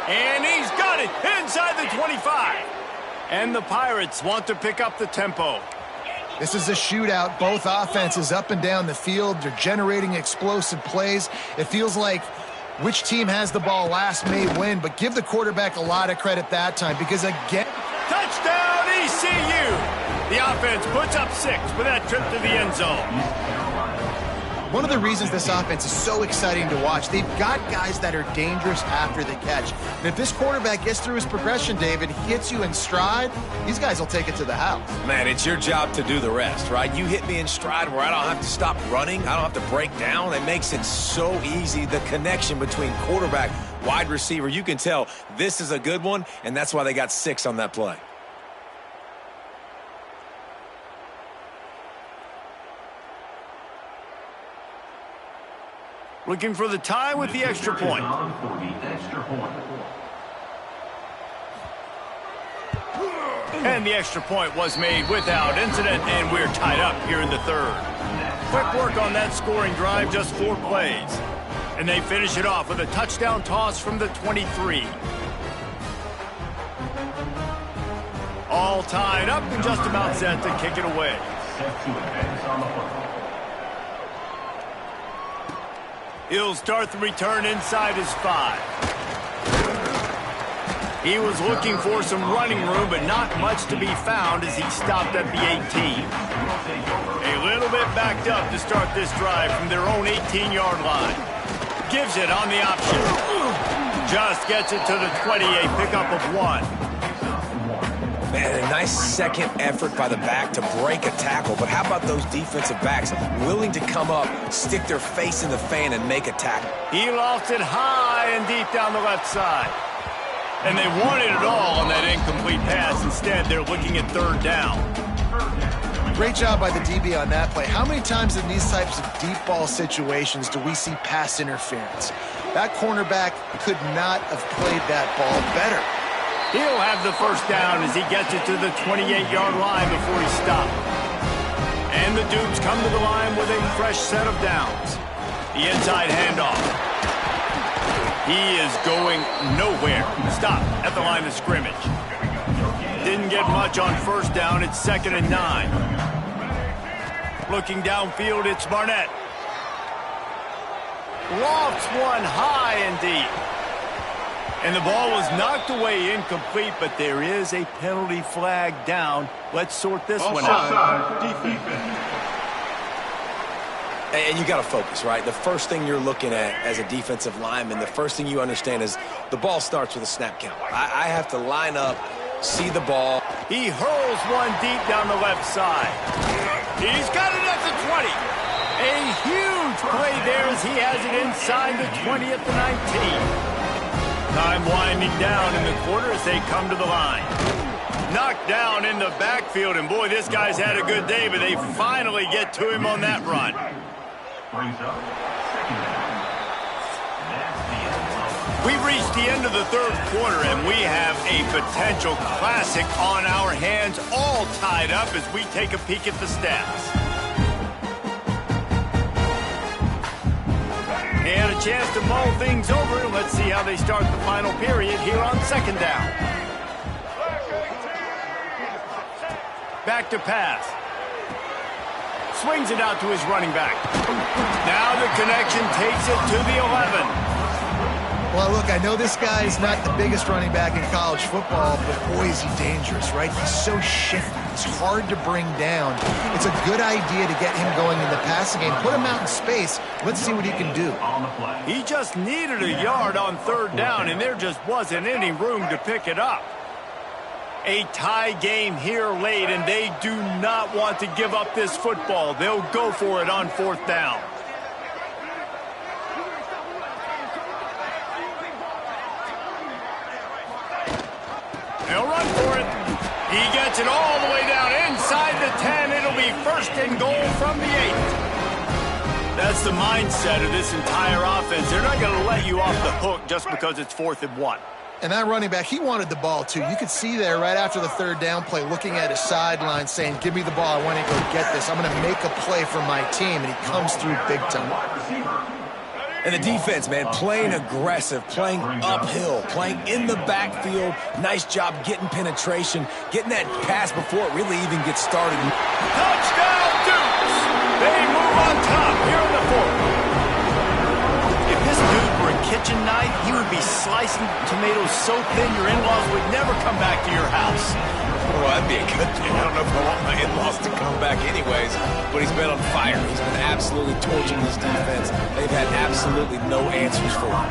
Speaker 1: And he's got it inside the 25. And the Pirates want to pick up the tempo.
Speaker 3: This is a shootout. Both offenses up and down the field. They're generating explosive plays. It feels like which team has the ball last may win, but give the quarterback a lot of credit that time because, again...
Speaker 1: Touchdown, ECU! The offense puts up 6 with that trip to the end zone.
Speaker 3: One of the reasons this offense is so exciting to watch, they've got guys that are dangerous after the catch. And if this quarterback gets through his progression, David, hits you in stride, these guys will take it to the house.
Speaker 2: Man, it's your job to do the rest, right? You hit me in stride where I don't have to stop running. I don't have to break down. It makes it so easy. The connection between quarterback, wide receiver, you can tell this is a good one, and that's why they got 6 on that play.
Speaker 1: Looking for the tie with the extra point. And the extra point was made without incident, and we're tied up here in the third. Quick work on that scoring drive, just 4 plays. And they finish it off with a touchdown toss from the 23. All tied up and just about set to kick it away.
Speaker 4: Set to advance on the football.
Speaker 1: He'll start the return inside his 5. He was looking for some running room, but not much to be found as he stopped at the 18. A little bit backed up to start this drive from their own 18-yard line. Gives it on the option. Just gets it to the 20, a pickup of 1.
Speaker 2: Man, a nice second effort by the back to break a tackle. But how about those defensive backs willing to come up, stick their face in the fan, and make a tackle?
Speaker 1: He lost it high and deep down the left side. And they wanted it all on that incomplete pass. Instead, they're looking at 3rd down.
Speaker 3: Great job by the DB on that play. How many times in these types of deep ball situations do we see pass interference? That cornerback could not have played that ball better.
Speaker 1: He'll have the first down as he gets it to the 28-yard line before he stopped. And the Dukes come to the line with a fresh set of downs. The inside handoff. He is going nowhere. Stop at the line of scrimmage. Didn't get much on first down. It's 2nd and 9. Looking downfield, it's Barnett. Lofts one high and deep. And the ball was knocked away incomplete, but there is a penalty flag down. Let's sort this one out.
Speaker 2: And you got to focus, right? The first thing you're looking at as a defensive lineman, the first thing you understand is the ball starts with a snap count. I have to line up, see the ball.
Speaker 1: He hurls one deep down the left side. He's got it at the 20. A huge play there as he has it inside the 20 at the 19. Time winding down in the quarter as they come to the line. Knocked down in the backfield, and boy, this guy's had a good day, but they finally get to him on that run. We've reached the end of the third quarter, and we have a potential classic on our hands, all tied up as we take a peek at the stats. They had a chance to mull things over. Let's see how they start the final period here on 2nd down. Back to pass. Swings it out to his running back. Now the connection takes it to the 11.
Speaker 3: Well, look, I know this guy is not the biggest running back in college football, but boy, is he dangerous, right? He's so shifty. He's hard to bring down. It's a good idea to get him going in the passing game. Put him out in space. Let's see what he can do.
Speaker 1: He just needed a yard on 3rd down, and there just wasn't any room to pick it up. A tie game here late, and they do not want to give up this football. They'll go for it on 4th down. They'll run for it. He gets it all the way down inside the 10. It'll be 1st and goal from the 8. That's the mindset of this entire offense. They're not going to let you off the hook just because it's 4th and 1.
Speaker 3: And that running back, he wanted the ball too. You could see there right after the 3rd down play, looking at his sideline saying, give me the ball. I want to go get this. I'm going to make a play for my team. And he comes through big time.
Speaker 2: And the defense, man, playing aggressive, playing uphill, playing in the backfield. Nice job getting penetration, getting that pass before it really even gets started.
Speaker 1: Touchdown, Dukes! They move on top here in the 4th. If this dude were a kitchen knife, he would be slicing tomatoes so thin your in-laws would never come back to your house.
Speaker 2: Well, that'd be a good thing. I don't know if I want my in-laws to come back anyways, but he's been on fire. He's been absolutely torching this defense. They've had absolutely no answers for him.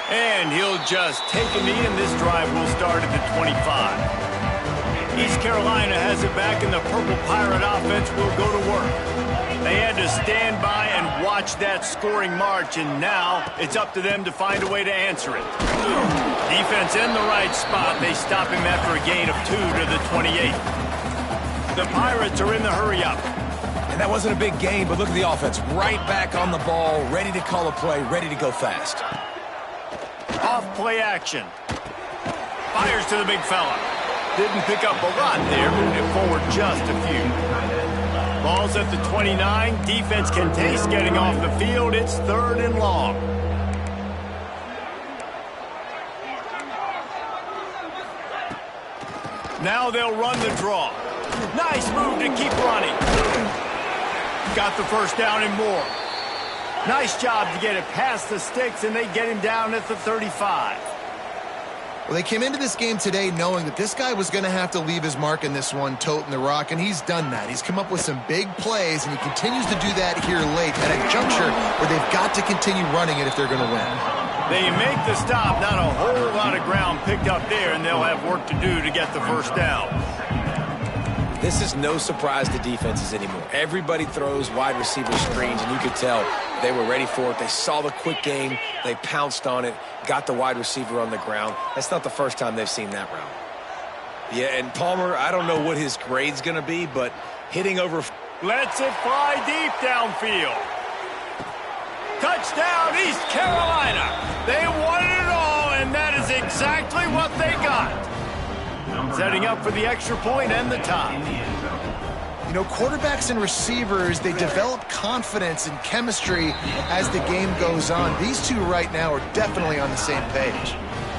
Speaker 1: And he'll just take a knee, and this drive will start at the 25. East Carolina has it back, and the Purple Pirate offense will go to work. They had to stand by and watch that scoring march, and now it's up to them to find a way to answer it. Defense in the right spot. They stop him after a gain of 2 to the 28. The Pirates are in the hurry-up.
Speaker 2: And that wasn't a big game, but look at the offense. Right back on the ball, ready to call a play, ready to go fast.
Speaker 1: Off-play action. Fires to the big fella. Didn't pick up a lot there, moving it forward just a few. Ball's at the 29. Defense can taste getting off the field. It's 3rd and long. Now they'll run the draw. Nice move to keep running. Got the first down and more. Nice job to get it past the sticks, and they get him down at the 35.
Speaker 3: Well, they came into this game today knowing that this guy was going to have to leave his mark in this one, toting the rock, and he's done that. He's come up with some big plays, and he continues to do that here late at a juncture where they've got to continue running it if they're going to win.
Speaker 1: They make the stop, not a whole lot of ground picked up there, and they'll have work to do to get the first down.
Speaker 2: This is no surprise to defenses anymore. Everybody throws wide receiver screens, and you could tell they were ready for it. They saw the quick game. They pounced on it, got the wide receiver on the ground. That's not the first time they've seen that route. Yeah, and Palmer, I don't know what his grade's going to be, but hitting over...
Speaker 1: Lets it fly deep downfield. Touchdown, East Carolina. They won it all, and that is exactly what they got. Setting up for the extra point and the tie.
Speaker 3: You know, quarterbacks and receivers, they develop confidence and chemistry as the game goes on. These two right now are definitely on the same page.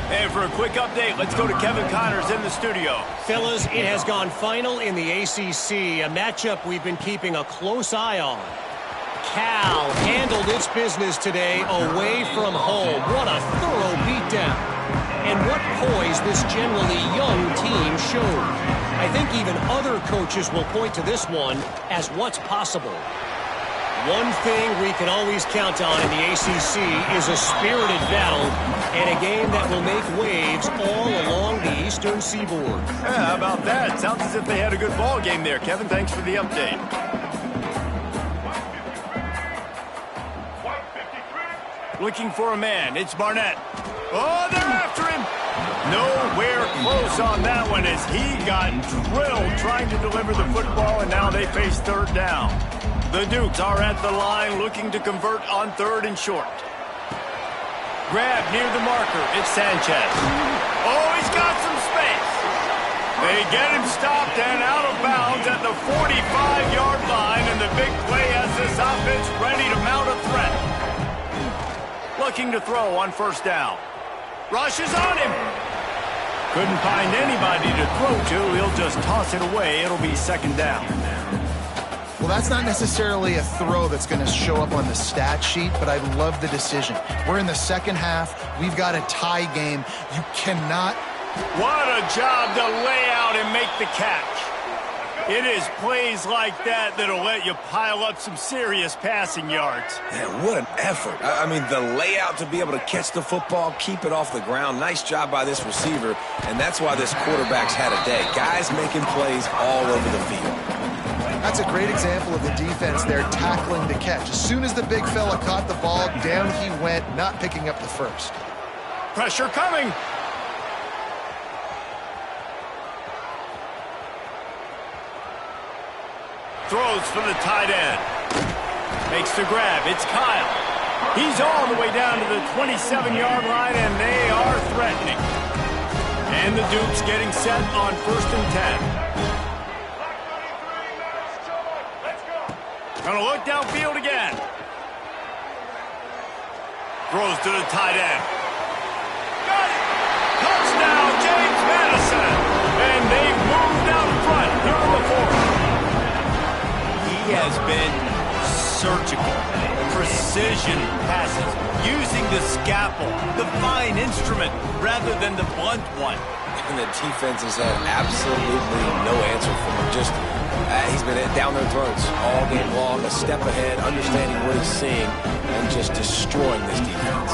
Speaker 1: And for a quick update, let's go to Kevin Connors in the studio.
Speaker 5: Fellas, it has gone final in the ACC, a matchup we've been keeping a close eye on. Cal handled its business today away from home. What a thorough beatdown. And what poise this generally young team showed. I think even other coaches will point to this one as what's possible. One thing we can always count on in the ACC is a spirited battle and a game that will make waves all along the Eastern Seaboard.
Speaker 1: Yeah, how about that? Sounds as if they had a good ball game there. Kevin, thanks for the update. Looking for a man. It's Barnett. Oh, they're after him. Nowhere close on that one as he got drilled trying to deliver the football, and now they face 3rd down. The Dukes are at the line looking to convert on 3rd and short. Grab near the marker. It's Sanchez. Oh, he's got some space. They get him stopped and out of bounds at the 45-yard line, and the big play has this offense ready to mount a threat. Looking to throw on 1st down. Rushes on him. Couldn't find anybody to throw to. He'll just toss it away. It'll be 2nd down.
Speaker 3: Well, that's not necessarily a throw that's going to show up on the stat sheet, but I love the decision. We're in the second half. We've got a tie game. You cannot...
Speaker 1: What a job to lay out and make the catch. It is plays like that that'll let you pile up some serious passing yards.
Speaker 2: Man, what an effort. I mean, the layout to be able to catch the football, keep it off the ground. Nice job by this receiver, and that's why this quarterback's had a day. Guys making plays all over the field.
Speaker 3: That's a great example of the defense there tackling the catch. As soon as the big fella caught the ball, down he went, not picking up the first.
Speaker 1: Pressure coming. Throws for the tight end. Makes the grab. It's Kyle. He's all the way down to the 27-yard line, and they are threatening. And the Dukes getting set on 1st and 10. Gonna look downfield again. Throws to the tight end. Got it! Touchdown, James Madison! And they moved out front here in the 4th. He has been surgical, precision passes, using the scalpel, the fine instrument, rather than the blunt one.
Speaker 2: And the defense has had absolutely no answer for him. Just, he's been down their throats all game long, a step ahead, understanding what he's seeing, and just destroying this defense.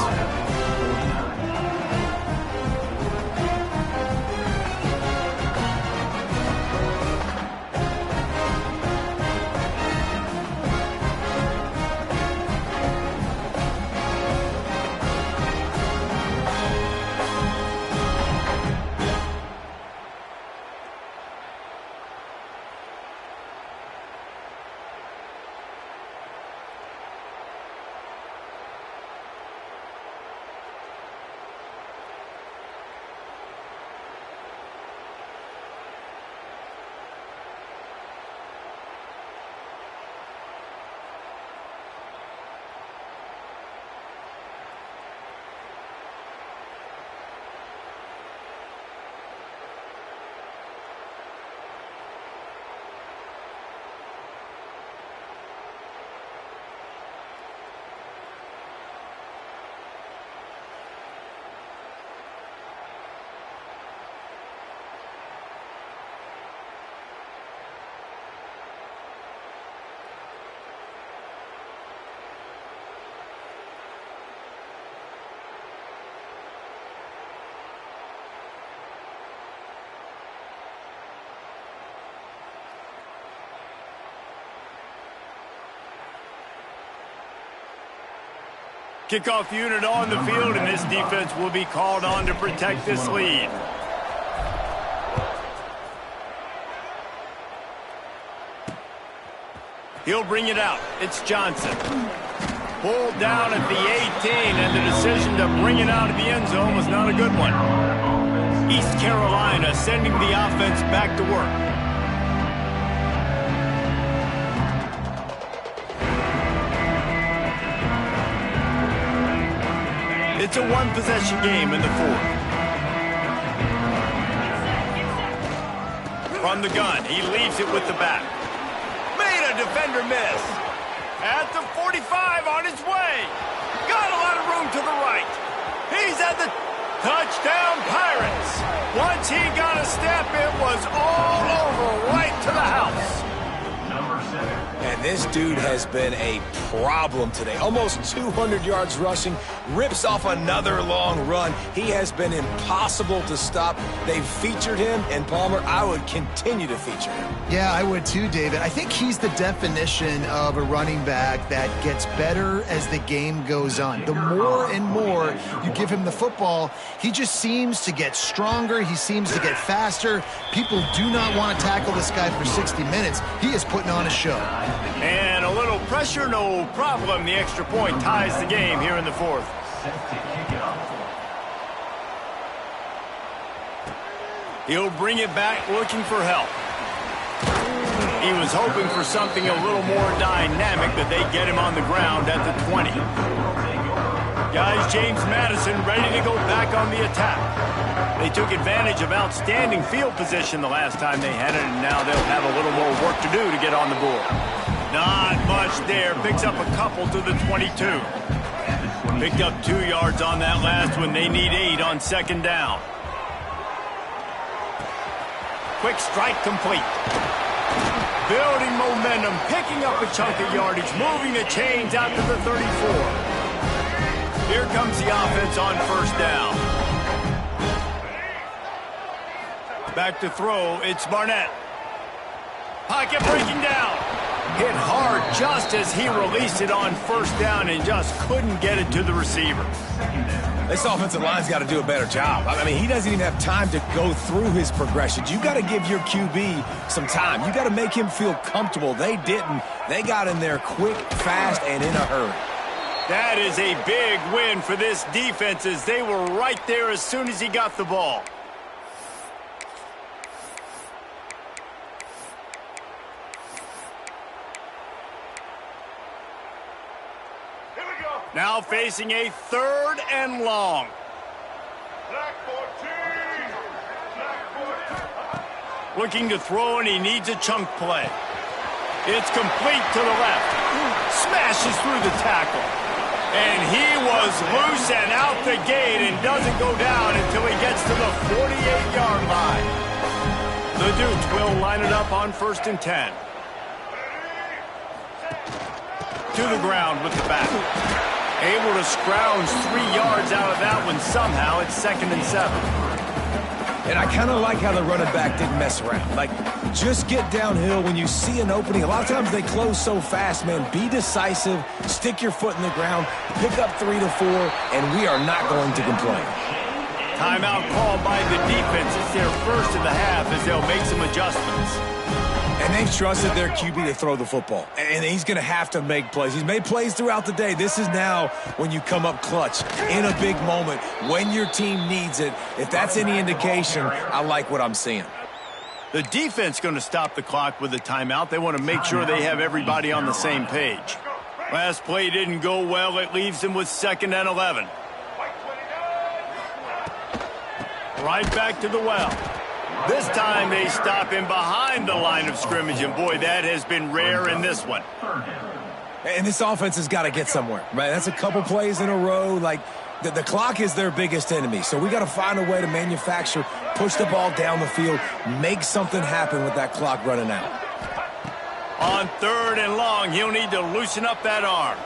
Speaker 1: Kickoff unit on the field, and this defense will be called on to protect this lead. He'll bring it out. It's Johnson. Pulled down at the 18, and the decision to bring it out of the end zone was not a good one. East Carolina sending the offense back to work. It's a one-possession game in the fourth. From the gun, he leaves it with the back. Made a defender miss. At the 45 on his way. Got a lot of room to the right. He's at the touchdown Pirates. Once he got a step, it was all over right to the house.
Speaker 2: And this dude has been a problem today. Almost 200 yards rushing, rips off another long run. He has been impossible to stop. They've featured him, and Palmer, I would continue to feature him.
Speaker 3: Yeah, I would too, David. I think he's the definition of a running back that gets better as the game goes on. The more and more you give him the football, he just seems to get stronger. He seems to get faster. People do not want to tackle this guy for 60 minutes. He is putting on a show.
Speaker 1: And a little pressure, no problem. The extra point ties the game here in the fourth. He'll bring it back looking for help. He was hoping for something a little more dynamic, but they get him on the ground at the 20. Guys, James Madison ready to go back on the attack. They took advantage of outstanding field position the last time they had it, and now they'll have a little more work to do to get on the board. Not much there. Picks up a couple to the 22. Picked up 2 yards on that last one. They need 8 on second down. Quick strike complete. Building momentum, picking up a chunk of yardage, moving the chains out to the 34. Here comes the offense on first down. Back to throw, it's Barnett. Pocket breaking down. Hit hard just as he released it on first down and just couldn't get it to the receiver.
Speaker 2: This offensive line's got to do a better job. I mean, he doesn't even have time to go through his progressions. You got to give your QB some time. You got to make him feel comfortable. They didn't. They got in there quick, fast, and in a hurry.
Speaker 1: That is a big win for this defense as they were right there as soon as he got the ball. Now facing a 3rd and long. Looking to throw, and he needs a chunk play. It's complete to the left. Smashes through the tackle. And he was loose and out the gate and doesn't go down until he gets to the 48-yard line. The Dukes will line it up on 1st and 10. To the ground with the back. Able to scrounge 3 yards out of that one somehow. It's 2nd and 7.
Speaker 2: And I kind of like how the running back didn't mess around. Like, just get downhill when you see an opening. A lot of times they close so fast, man. Be decisive, stick your foot in the ground, pick up 3 to 4, and we are not going to complain.
Speaker 1: Timeout called by the defense. It's their first of the half as they'll make some adjustments.
Speaker 2: And they've trusted their QB to throw the football. And he's going to have to make plays. He's made plays throughout the day. This is now when you come up clutch in a big moment when your team needs it. If that's any indication, I like what I'm seeing.
Speaker 1: The defense going to stop the clock with a timeout. They want to make sure they have everybody on the same page. Last play didn't go well. It leaves them with 2nd and 11. Right back to the well. This time they stop him behind the line of scrimmage, and boy, that has been rare in this one.
Speaker 2: And this offense has got to get somewhere, right? That's a couple plays in a row. Like, the clock is their biggest enemy, so we got to find a way to manufacture, push the ball down the field, make something happen with that clock running out.
Speaker 1: On 3rd and long, he'll need to loosen up that arm.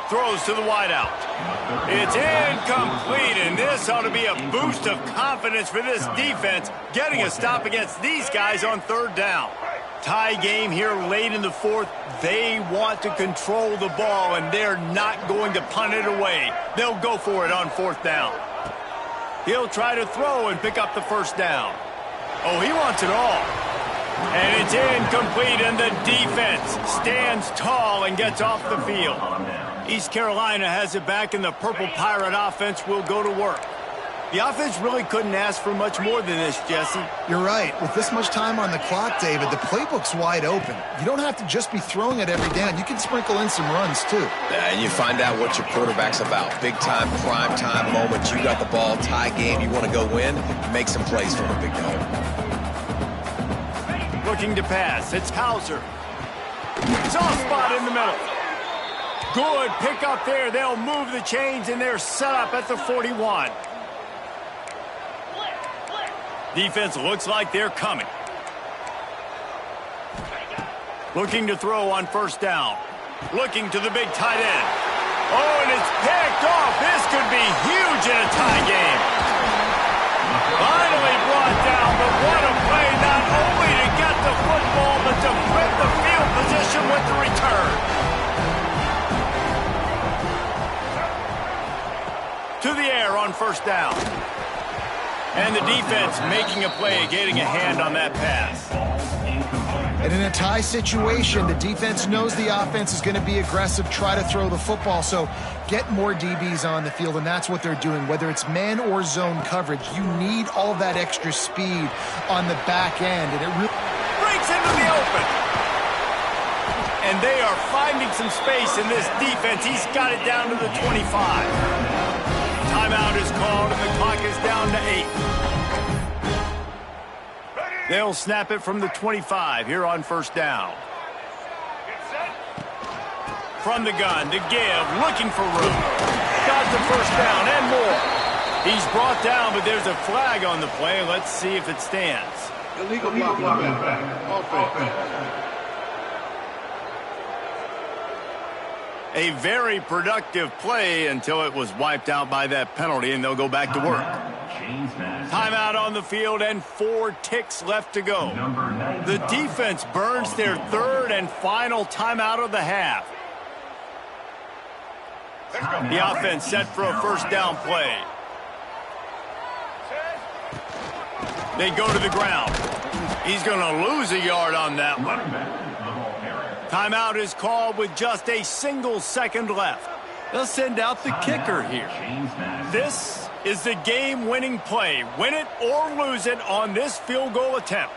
Speaker 1: Throws to the wideout. It's incomplete, and this ought to be a boost of confidence for this defense, getting a stop against these guys on 3rd down. Tie game here late in the fourth. They want to control the ball, and they're not going to punt it away. They'll go for it on 4th down. He'll try to throw and pick up the 1st down. Oh, he wants it all. And it's incomplete, and the defense stands tall and gets off the field. East Carolina has it back, and the Purple Pirate offense will go to work. The offense really couldn't ask for much more than this, Jesse.
Speaker 3: You're right. With this much time on the clock, David, the playbook's wide open. You don't have to just be throwing it every down. You can sprinkle in some runs, too.
Speaker 2: And you find out what your quarterback's about. Big-time, prime-time moment. You got the ball, tie game, you want to go win, make some plays from a big dog.
Speaker 1: Looking to pass. It's Hauser. Soft spot in the middle. Good pick up there. They'll move the chains, and they're set up at the 41. Defense looks like they're coming. Looking to throw on 1st down. Looking to the big tight end. Oh, and it's picked off. This could be huge in a tie game. Finally brought down, but what a play, not only to get the football, but to flip the field position with the return. To the air on 1st down. And the defense making a play, getting a hand on that pass.
Speaker 3: And in a tie situation, the defense knows the offense is going to be aggressive, try to throw the football, so get more DBs on the field, and that's what they're doing. Whether it's man or zone coverage, you need all that extra speed on the back end, and it really
Speaker 1: breaks into the open. And they are finding some space in this defense. He's got it down to the 25. Timeout is called, and the clock is down to 8. They'll snap it from the 25 here on 1st down. From the gun to give, looking for room. Got the 1st down and more. He's brought down, but there's a flag on the play. Let's see if it stands.
Speaker 6: Illegal blocking back. Offense.
Speaker 1: A very productive play until it was wiped out by that penalty, and they'll go back to work. Timeout on the field and 4 ticks left to go. The defense burns their 3rd and final timeout of the half. The offense set for a 1st down play. They go to the ground. He's going to lose a yard on that one. Timeout is called with just a single second left. They'll send out the kicker here. This is the game-winning play. Win it or lose it on this field goal attempt.